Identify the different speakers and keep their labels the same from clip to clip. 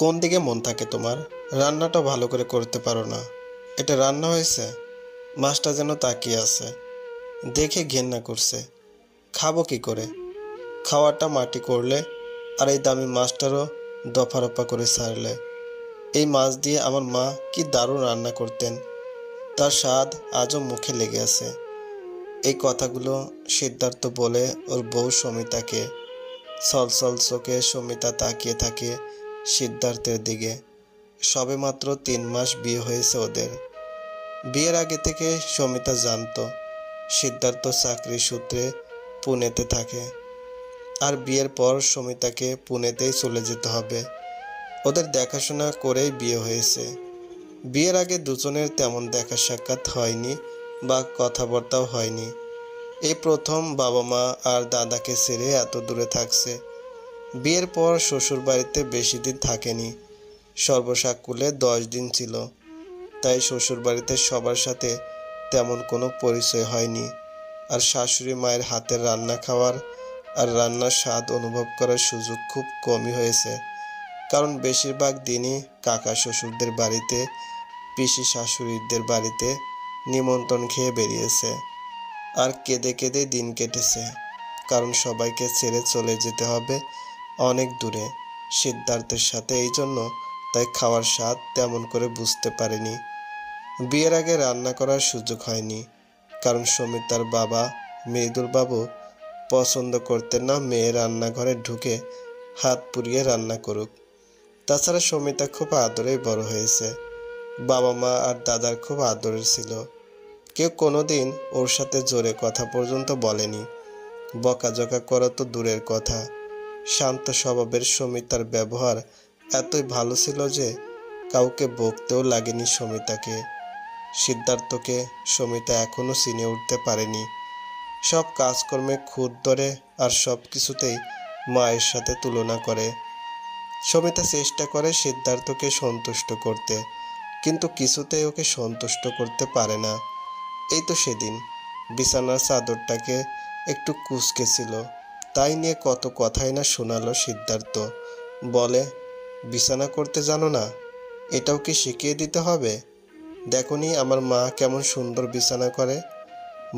Speaker 1: কোন দিকে মন থাকে তোমার? রান্নাটা ভালো করে করতে পারো না। এটা রান্না হয়েছে? মাছটা যেন তাকিয়ে আছে, দেখে ঘেন্না করছে। খাবো কি করে? খাওয়াটা মাটি করলে, আর এই দামি মাছটারও দফা রফা করে ছাড়লে। এই মাছ দিয়ে আমার মা কি দারুণ রান্না করতেন, তার স্বাদ আজও মুখে লেগে আছে। এই কথাগুলো সিদ্ধার্থ বলে ওর বউ সমিতাকে। ছলছল চোখে সমিতা তাকিয়ে থাকে সিদ্ধার্থের দিকে। সবেমাত্র 3 মাস বিয়ে হয়েছে ওদের। বিয়ের আগে থেকে সমিতা জানতো সিদ্ধার্থ চাকরি সূত্রে পুনেতে থাকে, আর বিয়ের পর সমিতাকে পুনেতেই চলে যেতে হবে। ওদের দেখাশোনা করেই বিয়ে হয়েছে। বিয়ের আগে দুজনের তেমন দেখা সাক্ষাৎ হয়নি বা কথাবার্তাও হয়নি। এই প্রথম বাবা মা আর দাদাকে ছেড়ে এত দূরে থাকছে। বিয়ের পর শ্বশুর বাড়িতে বেশি দিন থাকেনি, সর্বসাকুল্যে 10 দিন ছিল। তাই শ্বশুর বাড়িতে সবার সাথে তেমন কোনো পরিচয় হয়নি। আর শাশুড়ি মায়ের হাতের রান্না খাওয়ার আর রান্নার স্বাদ অনুভব করার সুযোগ খুব কমই হয়েছে। কারণ বেশিরভাগ দিনই কাকা শ্বশুরদের বাড়িতে, পিসি শাশুড়িদের বাড়িতে নিমন্ত্রণ খেয়ে বেরিয়েছে। আর কেঁদে কেঁদে দিন কেটেছে, কারণ সবাইকে ছেড়ে চলে যেতে হবে অনেক দূরে সিদ্ধার্থের সাথে। এই জন্য তাই খাওয়ার স্বাদ তেমন করে বুঝতে পারেনি। বিয়ের আগে রান্না করার সুযোগ হয়নি, কারণ সমিতার বাবা মৃদুল বাবু পছন্দ করতেন না মেয়ে রান্নাঘরে ঢুকে হাত পুড়িয়ে রান্না করুক। তাছাড়া সমিতা খুব আদরেই বড় হয়েছে। বাবা মা আর দাদার খুব আদরের ছিল। কেউ কোনোদিন ওর সাথে জোরে কথা পর্যন্ত বলেনি। বকাঝকা করা তো দূরের কথা, শান্ত স্বভাবের সমিতার ব্যবহার এতই ভালো ছিল যে কাউকে বকতেও লাগেনি সমিতাকে। সিদ্ধার্থকে সমিতা এখনও চিনে উঠতে পারেনি। সব কাজকর্মে খুঁত ধরে আর সব কিছুতেই মায়ের সাথে তুলনা করে। সমিতা চেষ্টা করে সিদ্ধার্থকে সন্তুষ্ট করতে, কিন্তু কিছুতেই ওকে সন্তুষ্ট করতে পারে না। এই তো সেদিন বিছানার চাদরটাকে একটু কুঁচকেছিল, তাই নিয়ে কত কথাই না শোনালো সিদ্ধার্থ। বলে, বিছানা করতে জানো না? এটাও কি শিখিয়ে দিতে হবে? দেখনি আমার মা কেমন সুন্দর বিছানা করে।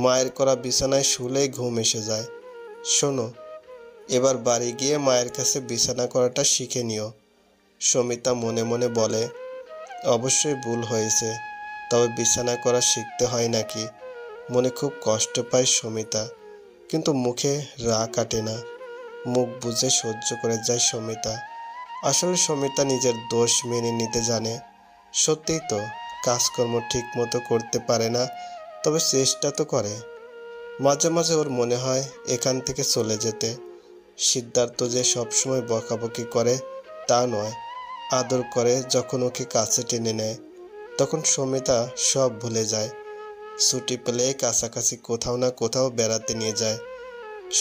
Speaker 1: মায়ের করা বিছানায় শুলেই ঘুম এসে যায়। শোনো, এবার বাড়ি গিয়ে মায়ের কাছে বিছানা করাটা শিখে নিও। সমিতা মনে মনে বলে, অবশ্যই ভুল হয়েছে, তবে বিছানা করা শিখতে হয় নাকি? মনে খুব কষ্ট পায় সমিতা, কিন্তু মুখে রাগ কাটে না। মুখ বুজে সহ্য করে যায় সমিতা। আসলে সমিতা নিজের দোষ মেনে নিতে জানে। সত্যিই তো কাজকর্ম ঠিক মতো করতে পারে না, তবে চেষ্টা তো করে। মাঝে মাঝে ওর মনে হয় এখান থেকে চলে যেতে। সিদ্ধার্থ যে সবসময় বকাবকি করে তা নয়, আদর করে যখন ওকে কাছে টেনে নেয়, তখন সমিতা সব ভুলে যায়। ছুটি পেলে কাছাকাছি কোথাও না কোথাও বেড়াতে নিয়ে যায়।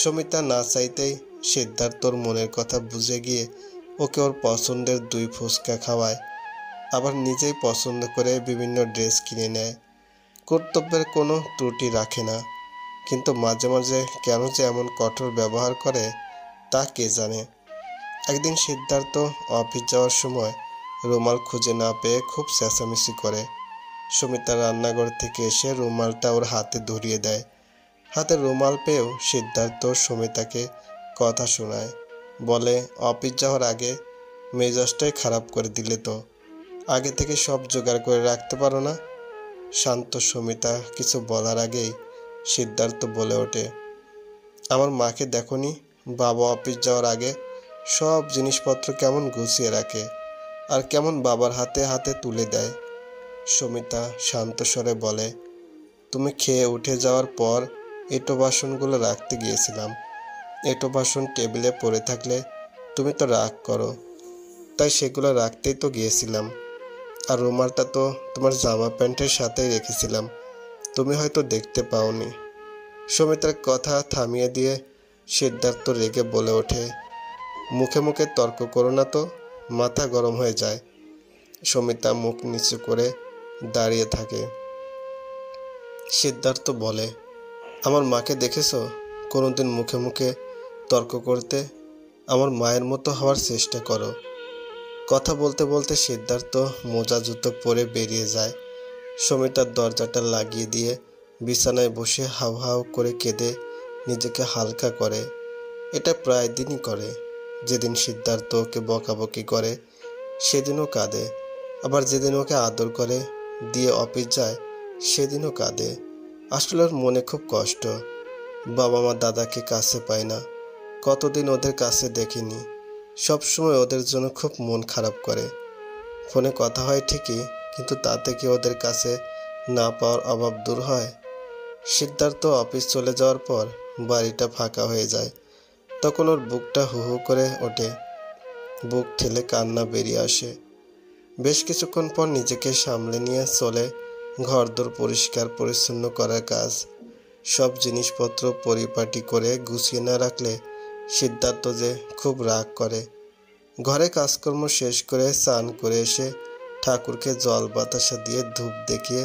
Speaker 1: সমিতা না চাইতেই সিদ্ধার্থর মনের কথা বুঝে গিয়ে ওকে ওর পছন্দের 2 ফুচকা খাওয়ায়, আবার নিজেই পছন্দ করে বিভিন্ন ড্রেস কিনে নেয়। কর্তব্যের কোনো ত্রুটি রাখে না, কিন্তু মাঝে মাঝে কেন যে এমন কঠোর ব্যবহার করে তা কে জানে। একদিন সিদ্ধার্থ অফিস যাওয়ার সময় রুমাল খুঁজে না পেয়ে খুব চেঁচামেচি করে। সমিতা রান্নাঘর থেকে এসে রুমালটা ওর হাতে ধরিয়ে দেয়। হাতে রুমাল পেয়েও সিদ্ধার্থ সমিতাকে কথা শোনায়। বলে, অফিস যাওয়ার আগে মেজাজটাই খারাপ করে দিলে তো। আগে থেকে সব জোগাড় করে রাখতে পারো না? শান্ত সমিতা কিছু বলার আগেই সিদ্ধার্থ বলে ওঠে, আমার মাকে দেখনি? বাবা অফিস যাওয়ার আগে সব জিনিসপত্র কেমন গুছিয়ে রাখে, আর কেমন বাবার হাতে হাতে তুলে দেয়। সমিতা শান্ত স্বরে বলে, তুমি খেয়ে উঠে যাওয়ার পর এঁটো বাসনগুলো রাখতে গিয়েছিলাম। এঁটো বাসন টেবিলে পড়ে থাকলে তুমি তো রাগ করো, তাই সেগুলো রাখতেই তো গিয়েছিলাম। আর রুমালটা তো তোমার জামা প্যান্টের সাথেই রেখেছিলাম, তুমি হয়তো দেখতে পাওনি। সমিতার কথা থামিয়ে দিয়ে সিদ্ধার্থ রেগে বলে ওঠে, মুখে মুখে তর্ক করো না তো, মাথা গরম হয়ে যায়। সমিতা মুখ নিচু করে দাঁড়িয়ে থাকে। সিদ্ধার্থ বলে, আমার মাকে দেখেছো কোনোদিন মুখে মুখে তর্ক করতে? আমার মায়ের মতো হওয়ার চেষ্টা করো। কথা বলতে বলতে সিদ্ধার্থ মোজা জুতো পরে বেরিয়ে যায়। সমিতার দরজাটা লাগিয়ে দিয়ে বিছানায় বসে হাউ হাউ করে কেঁদে নিজেকে হালকা করে। এটা প্রায় দিনই করে। যেদিন সিদ্ধার্থ ওকে বকাবকি করে সেদিনও কাঁদে, আবার যেদিন ওকে আদর করে দিয়ে অফিস যায় সেদিনও কাঁদে। আসলে ওর মনে খুব কষ্ট। বাবা মা দাদাকে কাছে পায় না, কতদিন ওদের কাছে দেখিনি। সবসময় ওদের জন্য খুব মন খারাপ করে। ফোনে কথা হয় ঠিকই, কিন্তু তাতে কি ওদের কাছে না পাওয়ার অভাব দূর হয়? সিদ্ধার্থ অফিস চলে যাওয়ার পর বাড়িটা ফাঁকা হয়ে যায়। তখন ওর বুকটা হু হু করে ওঠে, বুক ঠেলে কান্না বেরিয়ে আসে। বেশ কিছুক্ষণ পর নিজেকে সামলে নিয়ে চলে ঘরদোর পরিষ্কার পরিচ্ছন্ন করার কাজ। সব জিনিসপত্র পরিপাটি করে গুছিয়ে না রাখলে সিদ্ধার্থ যে খুব রাগ করে। ঘরে কাজকর্ম শেষ করে স্নান করে এসে ঠাকুরকে জল বাতাসা দিয়ে ধূপ দেখিয়ে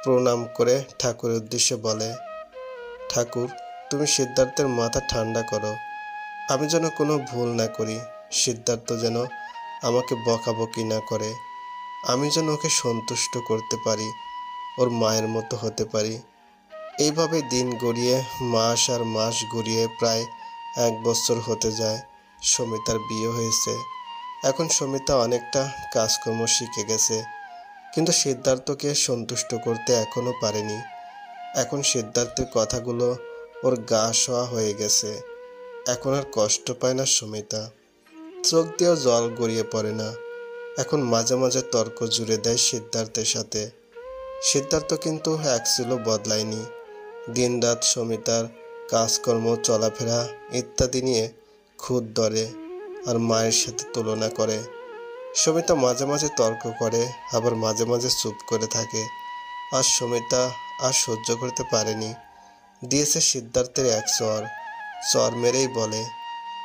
Speaker 1: প্রণাম করে ঠাকুরের উদ্দেশ্যে বলে, ঠাকুর, তুমি সিদ্ধার্থের মাথা ঠান্ডা করো। আমি যেন কোনো ভুল না করি, সিদ্ধার্থ যেন আমাকে বকাবকি না করে, আমি যেন ওকে সন্তুষ্ট করতে পারি, ওর মায়ের মতো হতে পারি। এইভাবে দিন গড়িয়ে মাস আর মাস গড়িয়ে প্রায় 1 বছর হতে যায়। সমিতার বিয়ে হয়েছে। এখন সমিতা অনেকটা কাজকর্ম শিখে গেছে, কিন্তু সিদ্ধার্থকে সন্তুষ্ট করতে এখনো পারেনি। এখন সিদ্ধার্থের কথাগুলো ওর গা শোয়া হয়ে গেছে। এখন আর কষ্ট পায় না সমিতা, চোখ দিয়েও জল গড়িয়ে পড়ে না। এখন মাঝে মাঝে তর্ক জুড়ে দেয় সিদ্ধার্থের সাথে। সিদ্ধার্থ কিন্তু এক চুলও বদলায়নি। দিনরাত সমিতার কাজকর্ম, চলাফেরা ইত্যাদি নিয়ে খুঁত ধরে আর মায়ের সাথে তুলনা করে। সমিতা মাঝে মাঝে তর্ক করে, আবার মাঝে মাঝে চুপ করে থাকে। আর সমিতা আর সহ্য করতে পারেনি, দিয়েছে সিদ্ধার্থের এক চর। চর মেরেই বলে,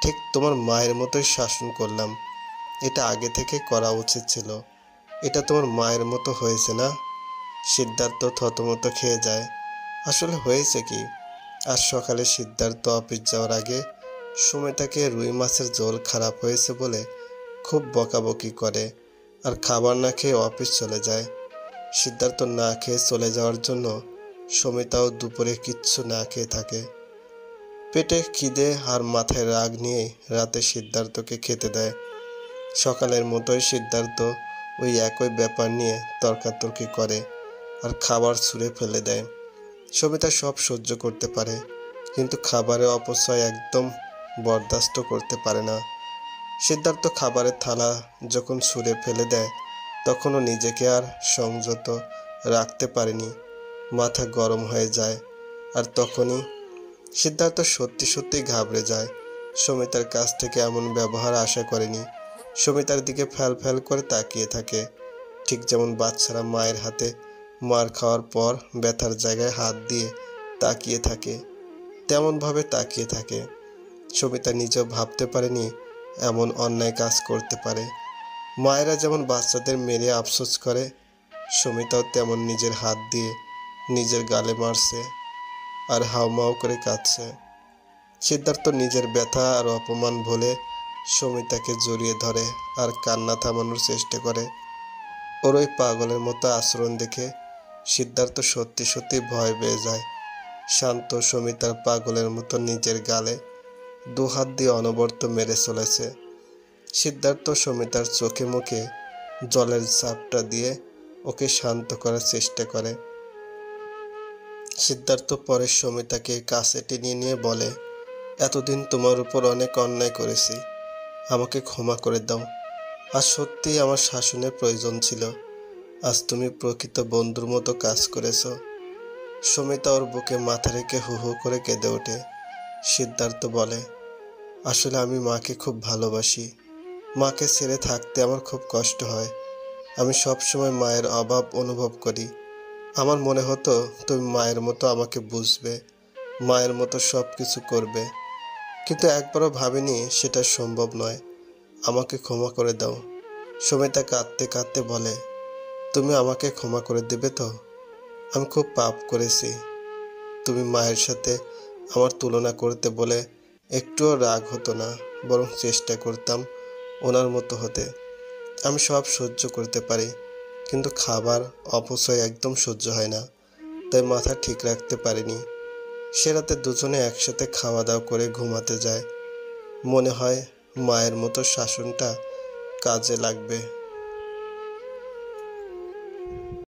Speaker 1: ঠিক তোমার মায়ের মতোই শাসন করলাম, এটা আগে থেকে করা উচিত ছিল। এটা তোমার মায়ের মতো হয়েছে না? সিদ্ধার্থ থতমত খেয়ে যায়। আসলে হয়েছে কি? আজ সকালে সিদ্ধার্থ অফিস যাওয়ার আগে সমিতাকে রুই মাছের ঝোল খারাপ হয়েছে বলে খুব বকাবকি করে, আর খাবার না খেয়ে অফিস চলে যায়। সিদ্ধার্থ না খেয়ে চলে যাওয়ার জন্য সমিতাও দুপুরে কিচ্ছু না খেয়ে থাকে। পেটে খিদে আর মাথায় রাগ নিয়ে রাতে সিদ্ধার্থকে খেতে দেয়। সকালের মতোই সিদ্ধার্থ ওই একই ব্যাপার নিয়ে তর্কাতর্কি করে আর খাবার ছুঁড়ে ফেলে দেয়। সবিতা সব সহ্য করতে পারে, কিন্তু খাবারের অপচয় একদম বরদাস্ত করতে পারে না। সিদ্ধার্থ খাবারের থালা যখন ছুঁড়ে ফেলে দেয় তখনও নিজেকে আর সংযত রাখতে পারেনি, মাথা গরম হয়ে যায়। আর তখনই সিদ্ধার্থ সত্যি সত্যি ঘাবড়ে যায়। সমিতার কাছ থেকে এমন ব্যবহার আশা করেনি। সমিতার দিকে ফ্যাল ফ্যাল করে তাকিয়ে থাকে, ঠিক যেমন বাচ্চারা মায়ের হাতে মার খাওয়ার পর ব্যথার জায়গায় হাত দিয়ে তাকিয়ে থাকে, তেমনভাবে তাকিয়ে থাকে। সমিতা নিজেও ভাবতে পারেনি এমন অন্যায় কাজ করতে পারে। মায়েরা যেমন বাচ্চাদের মেরে আফসোস করে, সমিতাও তেমন নিজের হাত দিয়ে নিজের গালে মারছে আর হাউমাউ করে কাঁদছে। সিদ্ধার্থ নিজের ব্যথা আর অপমান ভুলে সমিতাকে জড়িয়ে ধরে আর কান্না থামানোর চেষ্টা করে। ওর ওই পাগলের মতো আচরণ দেখে সিদ্ধার্থ সত্যি সত্যি ভয় পেয়ে যায়। শান্ত সমিতার পাগলের মতো নিজের গালে দুহাত দিয়ে অনবরত মেরে চলেছে। সিদ্ধার্থ সমিতার চোখে মুখে জলের ঝাপটা দিয়ে ওকে শান্ত করার চেষ্টা করে। সিদ্ধার্থ পরে সমিতাকে কাছে টেনে নিয়ে বলে, এতদিন তোমার উপর অনেক অন্যায় করেছি, আমাকে ক্ষমা করে দাও। আজ সত্যিই আমার শাসনের প্রয়োজন ছিল। আজ তুমি প্রকৃত বন্ধুর মতো কাজ করেছ। সমিতা ওর বুকে মাথা রেখে হু হু করে কেঁদে ওঠে। সিদ্ধার্থ বলে, আসলে আমি মাকে খুব ভালোবাসি। মাকে ছেড়ে থাকতে আমার খুব কষ্ট হয়। আমি সবসময় মায়ের অভাব অনুভব করি। আমার মনে হতো তুমি মায়ের মতো আমাকে বুঝবে, মায়ের মতো সব কিছু করবে, কিন্তু একবারও ভাবিনি সেটা সম্ভব নয়। আমাকে ক্ষমা করে দাও। সমিতা কাঁদতে কাঁদতে বলে, তুমি আমাকে ক্ষমা করে দেবে তো? আমি খুব পাপ করেছি। তুমি মায়ের সাথে আমার তুলনা করতে বলে একটুও রাগ হতো না, বরং চেষ্টা করতাম ওনার মতো হতে। আমি সব সহ্য করতে পারি, কিন্তু খাবার অপচয় একদম সহ্য হয় না। তাই মাথা ঠিক রাখতে পারিনি। সে রাতে দুজনে একসাথে খাওয়া দাওয়া করে ঘুমাতে যায়। মনে হয় মায়ের মতো শাসনটা কাজে লাগবে।